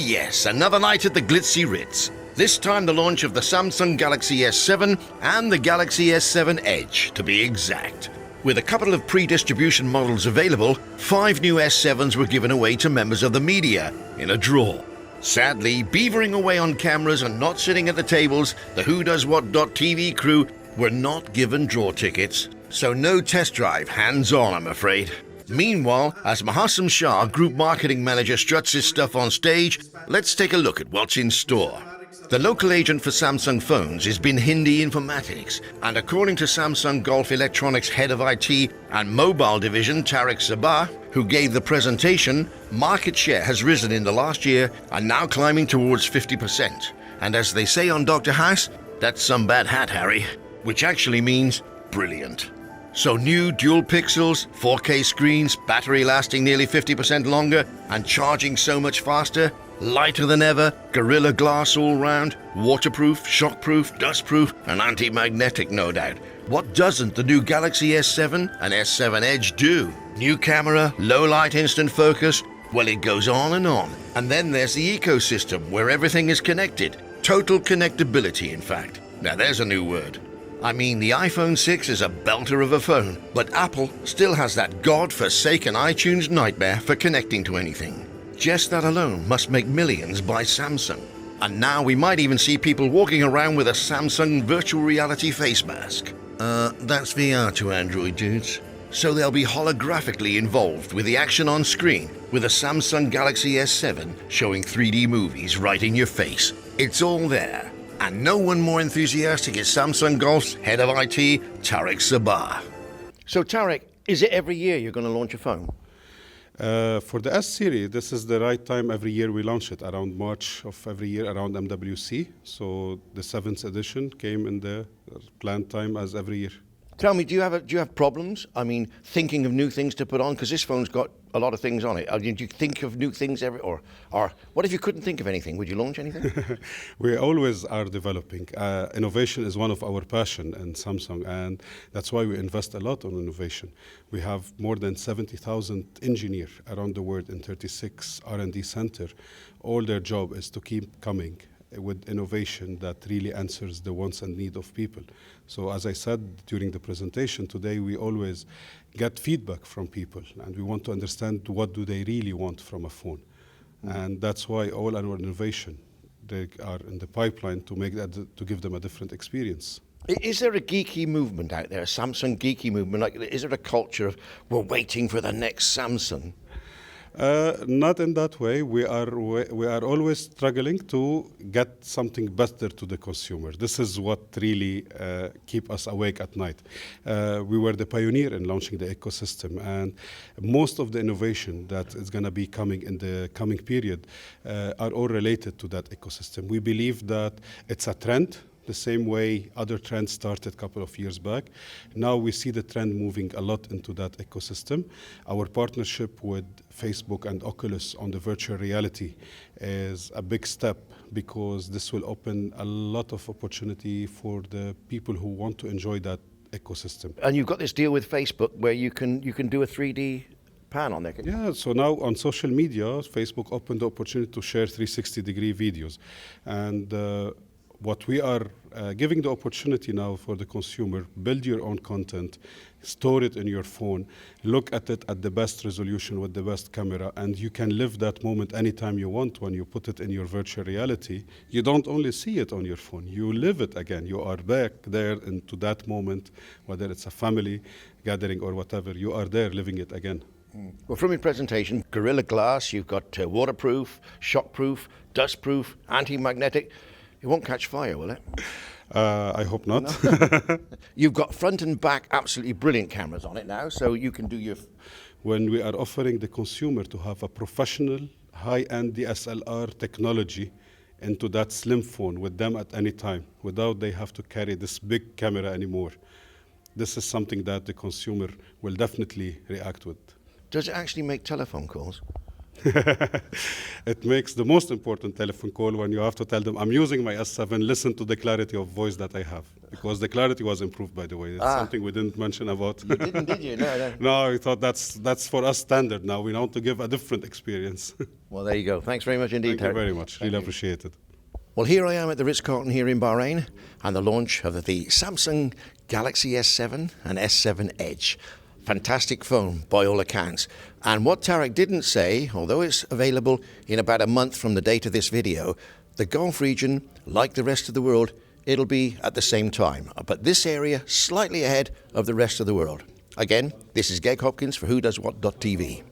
yes, another night at the glitzy Ritz. This time the launch of the Samsung Galaxy S7 and the Galaxy S7 Edge, to be exact. With a couple of pre-distribution models available, 5 new S7s were given away to members of the media in a draw. Sadly, beavering away on cameras and not sitting at the tables, the WhoDoesWhat.tv crew were not given draw tickets, so no test drive hands-on, I'm afraid. Meanwhile, as Mahassam Shah, Group Marketing Manager, struts his stuff on stage, let's take a look at what's in store. The local agent for Samsung phones is Bin Hindi Informatics, and according to Samsung Gulf Electronics Head of IT and Mobile Division, Tariq Sabah, who gave the presentation, market share has risen in the last year and now climbing towards 50%. And as they say on Dr. House, that's some bad hat, Harry, which actually means brilliant. So new dual pixels, 4K screens, battery lasting nearly 50% longer and charging so much faster, lighter than ever, Gorilla Glass all round, waterproof, shockproof, dustproof and anti-magnetic, no doubt. What doesn't the new Galaxy S7 and S7 Edge do? New camera, low light instant focus, well, it goes on and on. And then there's the ecosystem where everything is connected. Total connectability, in fact. Now there's a new word. I mean, the iPhone 6 is a belter of a phone, but Apple still has that god-forsaken iTunes nightmare for connecting to anything. Just that alone must make millions buy Samsung. And now we might even see people walking around with a Samsung virtual reality face mask. That's VR to Android dudes. So they'll be holographically involved with the action on screen, with a Samsung Galaxy S7 showing 3D movies right in your face. It's all there. And no one more enthusiastic is Samsung Gulf's Head of IT, Tariq Sabah. So Tariq, is it every year you're going to launch a phone? For the S series, this is the right time. Every year we launch it around March of every year around MWC. So the 7th edition came in the planned time as every year. Tell me, do you have problems? I mean, thinking of new things to put on, because this phone's got a lot of things on it. Do you think of new things or what if you couldn't think of anything? Would you launch anything? We always are developing. Innovation is one of our passion in Samsung, and that's why we invest a lot on innovation. We have more than 70,000 engineers around the world in 36 R&D centers. All their job is to keep coming with innovation that really answers the wants and needs of people. So as I said during the presentation today, we always get feedback from people and we want to understand what do they really want from a phone. And that's why all our innovation, they are in the pipeline to make that, to give them a different experience. Is there a geeky movement out there, a Samsung geeky movement? Like, is there a culture of, we're waiting for the next Samsung? Not in that way. We are always struggling to get something better to the consumer. This is what really keep us awake at night. We were the pioneer in launching the ecosystem, and most of the innovation that is going to be coming in the coming period are all related to that ecosystem. We believe that it's a trend. The same way other trends started a couple of years back. Now we see the trend moving a lot into that ecosystem. Our partnership with Facebook and Oculus on the virtual reality is a big step because this will open a lot of opportunity for the people who want to enjoy that ecosystem. And you've got this deal with Facebook where you can do a 3D pan on there. Yeah, so now on social media, Facebook opened the opportunity to share 360-degree videos. And what we are giving the opportunity now for the consumer, build your own content, store it in your phone, look at it at the best resolution with the best camera, and you can live that moment anytime you want when you put it in your virtual reality. You don't only see it on your phone, you live it again. You are back there into that moment, whether it's a family gathering or whatever, you are there living it again. Well, from your presentation, Gorilla Glass, you've got waterproof, shockproof, dustproof, anti-magnetic. It won't catch fire, will it? I hope not. No. You've got front and back absolutely brilliant cameras on it now, so you can do your... When we are offering the consumer to have a professional, high-end DSLR technology into that slim phone with them at any time, without they have to carry this big camera anymore, this is something that the consumer will definitely react with. Does it actually make telephone calls? It makes the most important telephone call when you have to tell them, I'm using my S7, listen to the clarity of voice that I have. Because the clarity was improved, by the way. It's something we didn't mention about. You didn't, did you? No, no. No, we thought that's for us standard now. We want to give a different experience. Well, there you go. Thanks very much indeed, Thank you Tarek. very much. Really appreciate it. Well, here I am at the Ritz-Carlton here in Bahrain and the launch of the Samsung Galaxy S7 and S7 Edge. Fantastic phone by all accounts. And what Tarek didn't say, although it's available in about a month from the date of this video, the Gulf region, like the rest of the world, it'll be at the same time. But this area slightly ahead of the rest of the world. Again, this is Greg Hopkins for WhoDoesWhat.tv.